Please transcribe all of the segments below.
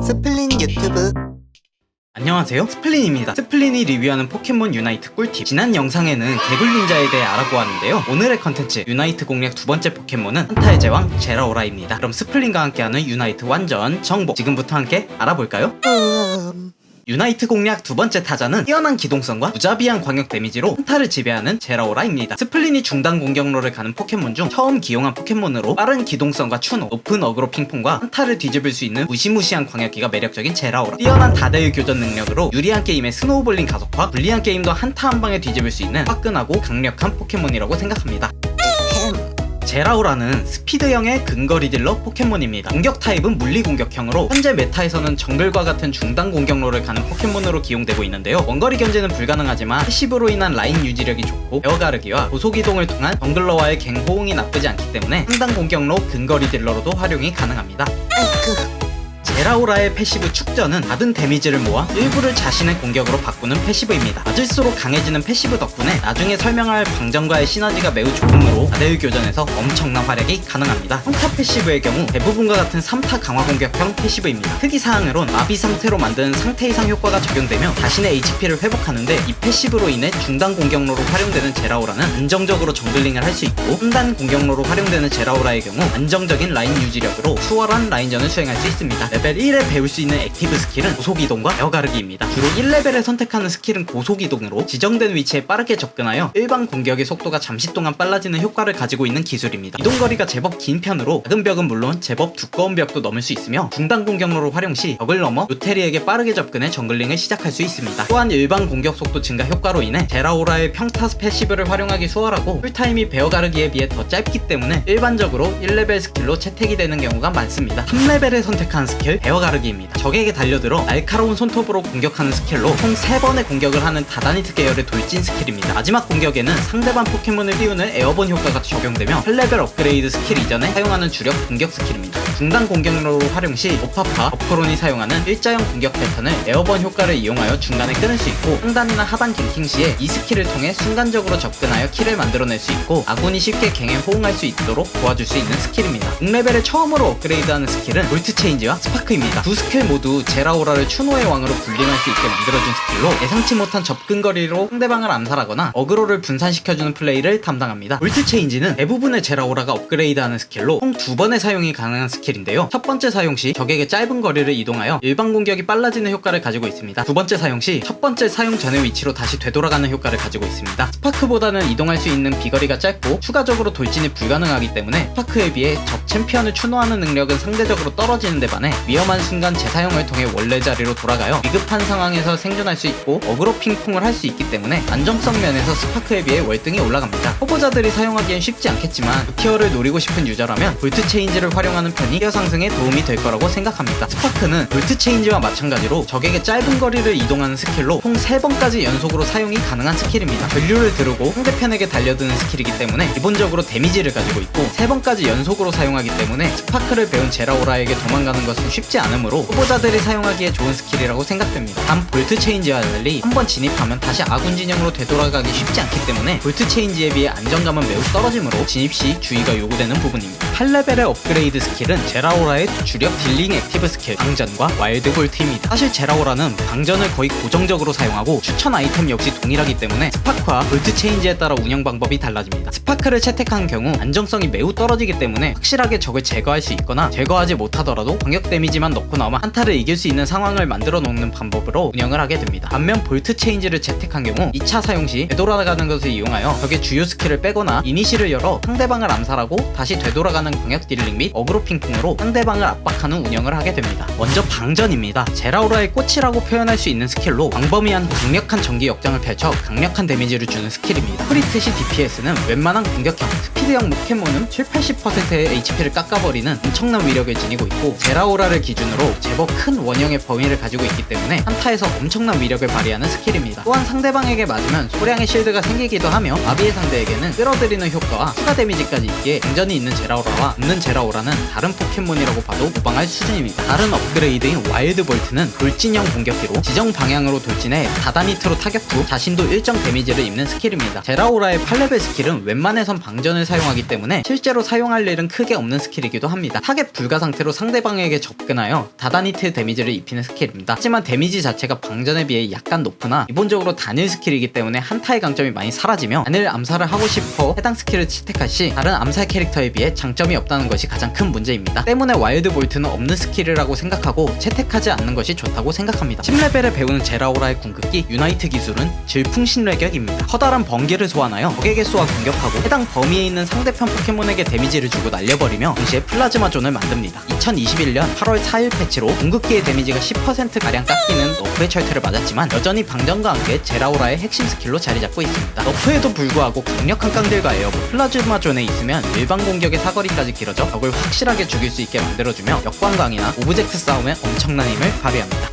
스플린 유튜브. 안녕하세요, 스플린입니다. 스플린이 리뷰하는 포켓몬 유나이트 꿀팁. 지난 영상에는 개굴닌자에 대해 알아보았는데요, 오늘의 컨텐츠 유나이트 공략 두 번째 포켓몬은 한타의 제왕 제라오라입니다. 그럼 스플린과 함께하는 유나이트 완전 정복 지금부터 함께 알아볼까요? 유나이트 공략 두 번째 타자는 뛰어난 기동성과 무자비한 광역 데미지로 한타를 지배하는 제라오라입니다. 스플린이 중단 공격로를 가는 포켓몬 중 처음 기용한 포켓몬으로 빠른 기동성과 추노, 높은 어그로 핑퐁과 한타를 뒤집을 수 있는 무시무시한 광역기가 매력적인 제라오라. 뛰어난 다대의 교전 능력으로 유리한 게임의 스노우볼링 가속화, 불리한 게임도 한타 한 방에 뒤집을 수 있는 화끈하고 강력한 포켓몬이라고 생각합니다. 제라오라는 스피드형의 근거리 딜러 포켓몬입니다. 공격 타입은 물리 공격형으로 현재 메타에서는 정글과 같은 중단 공격로를 가는 포켓몬으로 기용되고 있는데요, 원거리 견제는 불가능하지만 패시브로 인한 라인 유지력이 좋고 에어 가르기와 고속 이동을 통한 정글러와의 갱 호응이 나쁘지 않기 때문에 상단 공격로 근거리 딜러로도 활용이 가능합니다. 제라오라의 패시브 축전은 받은 데미지를 모아 일부를 자신의 공격으로 바꾸는 패시브입니다. 맞을수록 강해지는 패시브 덕분에 나중에 설명할 방전과의 시너지가 매우 좋으므로 다대의 교전에서 엄청난 활약이 가능합니다. 3타 패시브의 경우 대부분과 같은 3타 강화 공격형 패시브입니다. 특이사항으론 마비 상태로 만든 상태 이상 효과가 적용되며 자신의 HP를 회복하는데, 이 패시브로 인해 중단 공격로로 활용되는 제라오라는 안정적으로 정글링을 할 수 있고, 상단 공격로로 활용되는 제라오라의 경우 안정적인 라인 유지력으로 수월한 라인전을 수행할 수 있습니다. 레벨 1에 배울 수 있는 액티브 스킬은 고속이동과 에어가르기입니다. 주로 1레벨에 선택하는 스킬은 고속이동으로 지정된 위치에 빠르게 접근하여 일반 공격의 속도가 잠시 동안 빨라지는 효과를 가지고 있는 기술입니다. 이동거리가 제법 긴 편으로 작은 벽은 물론 제법 두꺼운 벽도 넘을 수 있으며, 중단 공격로로 활용 시 벽을 넘어 요테리에게 빠르게 접근해 정글링을 시작할 수 있습니다. 또한 일반 공격 속도 증가 효과로 인해 제라오라의 평타 패시브를 활용하기 수월하고, 쿨타임이 베어가르기에 비해 더 짧기 때문에 일반적으로 1레벨 스킬로 채택이 되는 경우가 많습니다. 3레벨에 선택한 스킬 베어가르기입니다. 적에게 달려들어 날카로운 손톱으로 공격하는 스킬로 총 3번의 공격을 하는 다다니트 계열의 돌진 스킬입니다. 마지막 공격에는 상대방 포켓몬을 띄우는 에어본 효과가 적용되며 8레벨 업그레이드 스킬 이전에 사용하는 주력 공격 스킬입니다. 중단 공격로로 활용 시 오파파, 업크론이 사용하는 일자형 공격 패턴을 에어번 효과를 이용하여 중간에 끊을 수 있고, 상단이나 하단 갱킹 시에 이 스킬을 통해 순간적으로 접근하여 킬을 만들어낼 수 있고, 아군이 쉽게 갱에 호응할 수 있도록 도와줄 수 있는 스킬입니다. 6레벨에 처음으로 업그레이드하는 스킬은 볼트 체인지와 스파크입니다. 두 스킬 모두 제라오라를 추노의 왕으로 군림할 수 있게 만들어준 스킬로 예상치 못한 접근거리로 상대방을 암살하거나 어그로를 분산시켜주는 플레이를 담당합니다. 볼트 체인지는 대부분의 제라오라가 업그레이드하는 스킬로 총 2번의 사용이 가능한 스킬인데요, 첫 번째 사용 시 적에게 짧은 거리를 이동하여 일반 공격이 빨라지는 효과를 가지고 있습니다. 두 번째 사용 시 첫 번째 사용 전의 위치로 다시 되돌아가는 효과를 가지고 있습니다. 스파크보다는 이동할 수 있는 비거리가 짧고 추가적으로 돌진이 불가능하기 때문에 스파크에 비해 적 챔피언을 추노하는 능력은 상대적으로 떨어지는 데 반해 위험한 순간 재사용을 통해 원래 자리로 돌아가요 위급한 상황에서 생존할 수 있고 어그로 핑퐁을 할 수 있기 때문에 안정성 면에서 스파크에 비해 월등히 올라갑니다. 초보자들이 사용하기엔 쉽지 않겠지만 부티어를 노리고 싶은 유저라면 볼트 체인지를 활용하는 편이 티어 상승에 도움이 될 거라고 생각합니다. 스파크는 볼트 체인지와 마찬가지로 적에게 짧은 거리를 이동하는 스킬로 총 3번까지 연속으로 사용이 가능한 스킬입니다. 전류를 두르고 상대편에게 달려드는 스킬이기 때문에 기본적으로 데미지를 가지고 있고, 3번까지 연속으로 사용하기 때문에 스파크를 배운 제라오라에게 도망가는 것은 쉽지 않으므로 초보자들이 사용하기에 좋은 스킬이라고 생각됩니다. 단 볼트 체인지와 달리 한번 진입하면 다시 아군 진영으로 되돌아가기 쉽지 않기 때문에 볼트 체인지에 비해 안정감은 매우 떨어지므로 진입 시 주의가 요구되는 부분입니다. 8레벨의 업그레이드 스킬은 제라오라의 주력 딜링 액티브 스킬 방전과 와일드 볼트입니다. 사실 제라오라는 방전을 거의 고정적으로 사용하고 추천 아이템 역시 동일하기 때문에 스파크와 볼트 체인지에 따라 운영 방법이 달라집니다. 스파크를 채택한 경우 안정성이 매우 떨어지기 때문에 확실하게 적을 제거할 수 있거나 제거하지 못하더라도 광역 데미지만 넣고 나오면 한타를 이길 수 있는 상황을 만들어 놓는 방법으로 운영을 하게 됩니다. 반면 볼트 체인지를 채택한 경우 2차 사용 시 되돌아가는 것을 이용하여 적의 주요 스킬을 빼거나 이니시를 열어 상대방을 암살하고 다시 되돌아가는 광역 딜링 및 어그로 핑퐁으로 상대방을 압박하는 운영을 하게 됩니다. 먼저 방전입니다. 제라오라의 꽃이라고 표현할 수 있는 스킬로 광범위한 강력한 전기 역장을 펼쳐 강력한 데미지를 주는 스킬입니다. 프리트시 DPS는 웬만한 공격형, 스피드형 포켓몬은 70-80%의 HP를 깎아버리는 엄청난 위력을 지니고 있고, 제라오라를 기준으로 제법 큰 원형의 범위를 가지고 있기 때문에 한타에서 엄청난 위력을 발휘하는 스킬입니다. 또한 상대방에게 맞으면 소량의 실드가 생기기도 하며 마비의 상대에게는 끌어들이는 효과와 추가 데미지까지 있기에 공전이 있는 제라오라와 없는 제라오라는 다른 포켓몬이라고 봐도 무방할 수준입니다. 다른 업그레이드인 와일드 볼트는 돌진형 공격기로 지정 방향으로 돌진해 다다니트로 타격 후 자신도 일정 데미지를 입는 스킬입니다. 제라오라의 8레벨 스킬은 웬만해선 방전을 사용 사용하기 때문에 실제로 사용할 일은 크게 없는 스킬이기도 합니다. 타겟 불가 상태로 상대방에게 접근하여 다단히트 데미지를 입히는 스킬입니다. 하지만 데미지 자체가 방전에 비해 약간 높으나 기본적으로 단일 스킬이기 때문에 한타의 강점이 많이 사라지며 단일 암살을 하고 싶어 해당 스킬을 채택할 시 다른 암살 캐릭터에 비해 장점이 없다는 것이 가장 큰 문제입니다. 때문에 와일드 볼트는 없는 스킬이라고 생각하고 채택하지 않는 것이 좋다고 생각합니다. 10레벨에 배우는 제라오라의 궁극기 유나이트 기술은 질풍신뢰격입니다. 커다란 번개를 소환하여 적에게 쏘아 공격하고 해당 범위에 있는 상대편 포켓몬에게 데미지를 주고 날려버리며 동시에 플라즈마 존을 만듭니다. 2021년 8월 4일 패치로 궁극기의 데미지가 10%가량 깎이는 너프의 철퇴를 맞았지만 여전히 방전과 함께 제라오라의 핵심 스킬로 자리잡고 있습니다. 너프에도 불구하고 강력한 깡들과 에어볼, 플라즈마 존에 있으면 일반 공격의 사거리까지 길어져 적을 확실하게 죽일 수 있게 만들어주며 역광강이나 오브젝트 싸움에 엄청난 힘을 발휘합니다.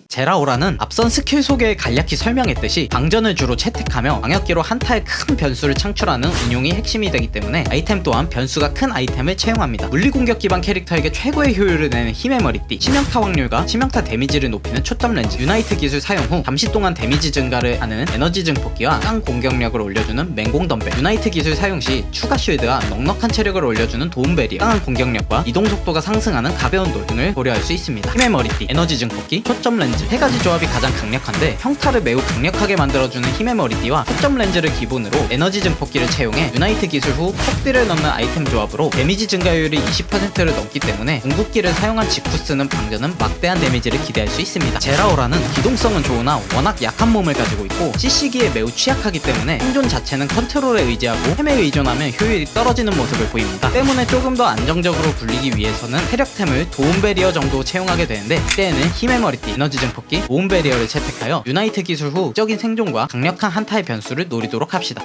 제라오라는 앞선 스킬 소개에 간략히 설명했듯이 방전을 주로 채택하며 광역기로 한타에 큰 변수를 창출하는 운용이 핵심이 되기 때문에 아이템 또한 변수가 큰 아이템을 채용합니다. 물리공격 기반 캐릭터에게 최고의 효율을 내는 힘의 머리띠, 치명타 확률과 치명타 데미지를 높이는 초점 렌즈, 유나이트 기술 사용 후 잠시 동안 데미지 증가를 하는 에너지 증폭기와 깡 공격력을 올려주는 맹공 덤벨, 유나이트 기술 사용 시 추가 쉴드와 넉넉한 체력을 올려주는 도움 베리어, 강한 공격력과 이동 속도가 상승하는 가벼운 돌 등을 고려할 수 있습니다. 힘의 머리띠, 에너지 증폭기, 초점 렌즈, 세 가지 조합이 가장 강력한데 평타를 매우 강력하게 만들어주는 힘의 머리띠와 초점 렌즈를 기본으로 에너지 증폭기를 채용해 유나이트 기술 후 폭딜을 넣는 아이템 조합으로 데미지 증가율이 20%를 넘기 때문에 궁극기를 사용한 직후 쓰는 방전은 막대한 데미지를 기대할 수 있습니다. 제라오라는 기동성은 좋으나 워낙 약한 몸을 가지고 있고 CC기에 매우 취약하기 때문에 생존 자체는 컨트롤에 의지하고 템에 의존하면 효율이 떨어지는 모습을 보입니다. 때문에 조금 더 안정적으로 굴리기 위해서는 체력템을 도움 베리어 정도 채용하게 되는데 이때에는 힘의 머리띠, 에너지 증폭기, 도움 베리어를 채택하여 유나이트 기술 후 적인 생존과 강력한 한타의 변수를 노리도록 합시다.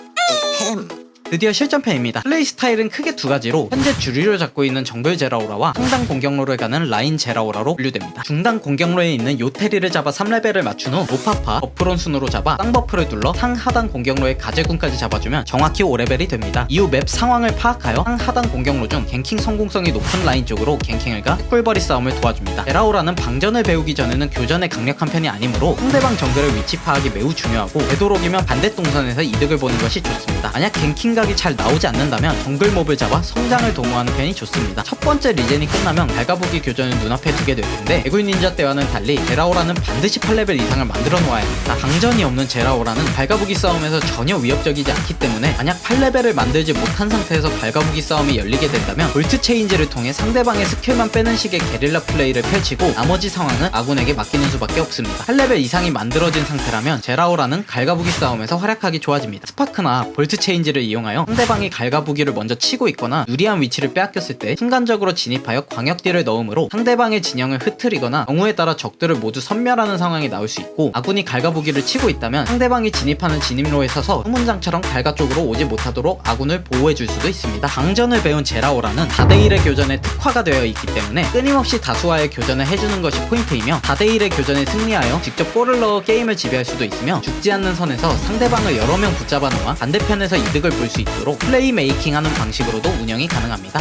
드디어 실전편입니다. 플레이 스타일은 크게 두 가지로 현재 주류를 잡고 있는 정글 제라오라와 상단 공격로를 가는 라인 제라오라로 분류됩니다. 중단 공격로에 있는 요테리를 잡아 3레벨을 맞춘 후 노파파, 버프론 순으로 잡아 쌍버프를 둘러 상하단 공격로의 가제군까지 잡아주면 정확히 5레벨이 됩니다. 이후 맵 상황을 파악하여 상하단 공격로 중 갱킹 성공성이 높은 라인 쪽으로 갱킹을 가 꿀벌이 싸움을 도와줍니다. 제라오라는 방전을 배우기 전에는 교전에 강력한 편이 아니므로 상대방 정글의 위치 파악이 매우 중요하고 되도록이면 반대 동선에서 이득을 보는 것이 좋습니다. 만약 갱킹 각이 잘 나오지 않는다면 정글 몹을 잡아 성장을 도모하는 편이 좋습니다. 첫 번째 리젠이 끝나면 발가부기 교전을 눈앞에 두게 될 텐데 개굴 닌자 때와는 달리 제라오라는 반드시 8레벨 이상을 만들어 놓아야 합니다. 방전이 없는 제라오라는 발가부기 싸움에서 전혀 위협적이지 않기 때문에 만약 8레벨을 만들지 못한 상태에서 발가부기 싸움이 열리게 된다면 볼트 체인지를 통해 상대방의 스킬만 빼는 식의 게릴라 플레이를 펼치고 나머지 상황은 아군에게 맡기는 수밖에 없습니다. 8레벨 이상이 만들어진 상태라면 제라오라는 갈가부기 싸움에서 활약하기 좋아집니다. 스파크나 볼트 체인지를 이용하여 상대방이 갈가부기를 먼저 치고 있거나 유리한 위치를 빼앗겼을 때 순간적으로 진입하여 광역딜을 넣음으로 상대방의 진영을 흐트리거나 경우에 따라 적들을 모두 섬멸하는 상황이 나올 수 있고 아군이 갈가부기를 치고 있다면 상대방이 진입하는 진입로에 서서 수문장처럼 갈가 쪽으로 오지 못하도록 아군을 보호해줄 수도 있습니다. 방전을 배운 제라오라는 4대1의 교전에 특화가 되어 있기 때문에 끊임없이 다수와의 교전을 해주는 것이 포인트이며 4대1의 교전에 승리하여 직접 골을 넣어 게임을 지배할 수도 있으며 죽지 않는 선에서 상대방을 여러 명 붙잡아 놓아 반대편에서 이득을 볼 수 있도록 플레이 메이킹하는 방식으로도 운영이 가능합니다.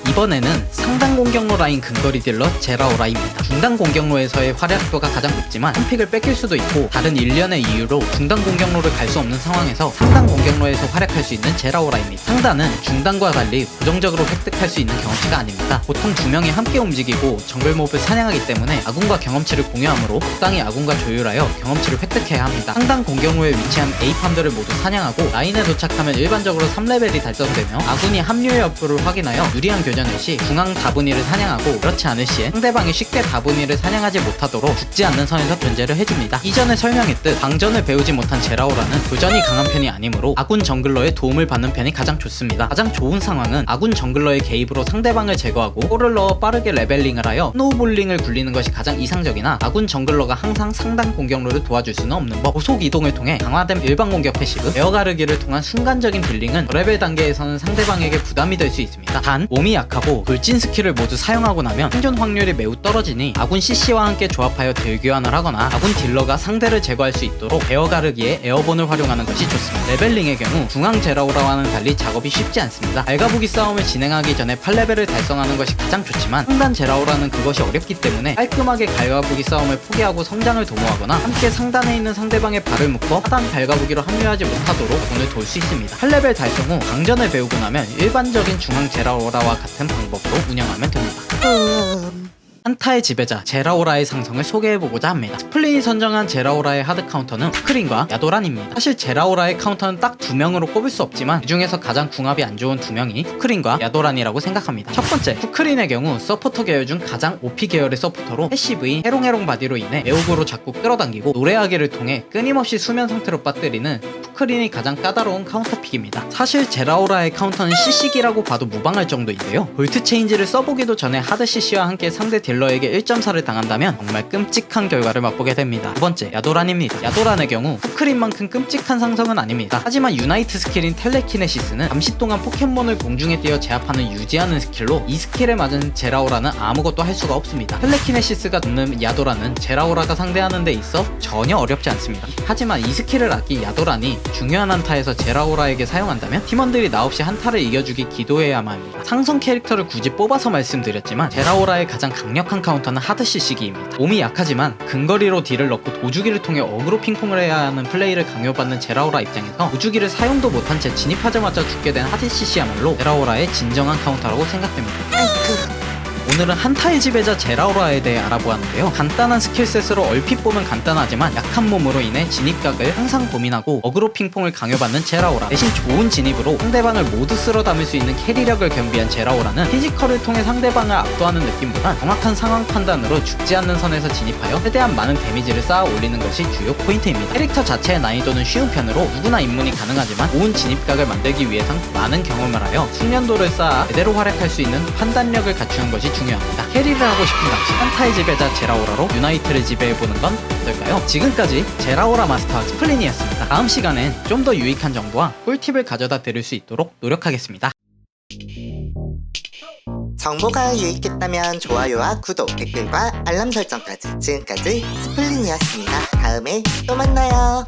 이번에는 상단 공격로 라인 근거리 딜러 제라오라입니다. 중단 공격로에서의 활약도가 가장 높지만 한 픽을 뺏길 수도 있고 다른 일련의 이유로 중단 공격로를 갈 수 없는 상황에서 상단 공격로에서 활약할 수 있는 제라오라입니다. 상단은 중단과 달리 고정적으로 획득할 수 있는 경험치가 아닙니다. 보통 두 명이 함께 움직이고 정글 몹을 사냥하기 때문에 아군과 경험치를 공유하므로 적당히 아군과 조율하여 경험치를 획득해야 합니다. 상단 공격로에 위치한 A팜들을 모두 사냥하고 라인에 도착하면 일반적으로 3레벨이 달성되며 아군이 합류 여부를 확인하여 유리한 교전을 시 중앙 다분이를 사냥하고 그렇지 않을 시에 상대방이 쉽게 다분이를 사냥하지 못하도록 죽지 않는 선에서 견제를 해줍니다. 이전에 설명했듯 방전을 배우지 못한 제라오라는 교전이 강한 편이 아니므로 아군 정글러의 도움을 받는 편이 가장 좋습니다. 가장 좋은 상황은 아군 정글러의 개입으로 상대방을 제거하고 골을 넣어 빠르게 레벨링을 하여 스노우볼링을 굴리는 것이 가장 이상적이나 아군 정글러가 항상 상단 공격로를 도와줄 수는 없는 법. 고속 이동을 통해 강화된 일반 공격 패시브 에어 가르기를 통한 순간적인 딜링은 저레벨 단계에서는 상대방에게 부담이 될 수 있습니다. 단 몸이 약 약하고 돌진 스킬을 모두 사용하고 나면 생존 확률이 매우 떨어지니 아군 CC와 함께 조합하여 딜교환을 하거나 아군 딜러가 상대를 제거할 수 있도록 베어 가르기에 에어본을 활용하는 것이 좋습니다. 레벨링의 경우 중앙 제라오라와는 달리 작업이 쉽지 않습니다. 알가부기 싸움을 진행하기 전에 8레벨을 달성하는 것이 가장 좋지만 상단 제라오라는 그것이 어렵기 때문에 깔끔하게 갈가부기 싸움을 포기하고 성장을 도모하거나 함께 상단에 있는 상대방의 발을 묶어 하단 갈가부기로 합류하지 못하도록 돈을 돌 수 있습니다. 8레벨 달성 후 강전을 배우고 나면 일반적인 중앙 제라오라와 같은 방법으로 운영하면 됩니다. 한타의 지배자 제라오라의 상성을 소개해보고자 합니다. 스플린이 선정한 제라오라의 하드 카운터는 푸크린과 야도란입니다. 사실 제라오라의 카운터는 딱 2명으로 꼽을 수 없지만 그 중에서 가장 궁합이 안 좋은 2명이 푸크린과 야도란이라고 생각합니다. 첫 번째, 푸크린의 경우 서포터 계열 중 가장 OP 계열의 서포터로 패시브인 해롱해롱 바디로 인해 에오고로 자꾸 끌어당기고 노래하기를 통해 끊임없이 수면 상태로 빠뜨리는 푸크린이 가장 까다로운 카운터픽입니다. 사실 제라오라의 카운터는 CC기라고 봐도 무방할 정도인데요. 볼트 체인지를 써보기도 전에 하드 CC와 함께 상대 딜러에게 1.4를 당한다면 정말 끔찍한 결과를 맛보게 됩니다. 두 번째, 야도란입니다. 야도란의 경우 푸크린만큼 끔찍한 상성은 아닙니다. 하지만 유나이트 스킬인 텔레키네시스는 잠시 동안 포켓몬을 공중에 띄어 제압하는 유지하는 스킬로 이 스킬에 맞은 제라오라는 아무것도 할 수가 없습니다. 텔레키네시스가 돕는 야도란은 제라오라가 상대하는 데 있어 전혀 어렵지 않습니다. 하지만 이 스킬을 아낀 야도란이 중요한 한타에서 제라오라에게 사용한다면 팀원들이 나 없이 한타를 이겨주기 기도해야만 합니다. 상성 캐릭터를 굳이 뽑아서 말씀드렸지만 제라오라의 가장 강력한 카운터는 하드 CC기입니다. 몸이 약하지만 근거리로 딜을 넣고 도주기를 통해 어그로 핑퐁을 해야 하는 플레이를 강요받는 제라오라 입장에서 도주기를 사용도 못한 채 진입하자마자 죽게 된 하드 CC야말로 제라오라의 진정한 카운터라고 생각됩니다. 오늘은 한타의 지배자 제라오라에 대해 알아보았는데요. 간단한 스킬셋으로 얼핏 보면 간단하지만 약한 몸으로 인해 진입각을 항상 고민하고 어그로 핑퐁을 강요받는 제라오라. 대신 좋은 진입으로 상대방을 모두 쓸어 담을 수 있는 캐리력을 겸비한 제라오라는 피지컬을 통해 상대방을 압도하는 느낌보다 정확한 상황 판단으로 죽지 않는 선에서 진입하여 최대한 많은 데미지를 쌓아 올리는 것이 주요 포인트입니다. 캐릭터 자체의 난이도는 쉬운 편으로 누구나 입문이 가능하지만 좋은 진입각을 만들기 위해선 많은 경험을 하여 숙련도를 쌓아 제대로 활약할 수 있는 판단력을 갖추는 것이 중요합니다. 캐리를 하고 싶은 당시 한타의 지배자 제라오라로 유나이트를 지배해보는 건 어떨까요? 지금까지 제라오라 마스터 스플린이었습니다. 다음 시간엔 좀 더 유익한 정보와 꿀팁을 가져다 드릴 수 있도록 노력하겠습니다. 정보가 유익했다면 좋아요와 구독, 댓글과 알람 설정까지. 지금까지 스플린이었습니다. 다음에 또 만나요.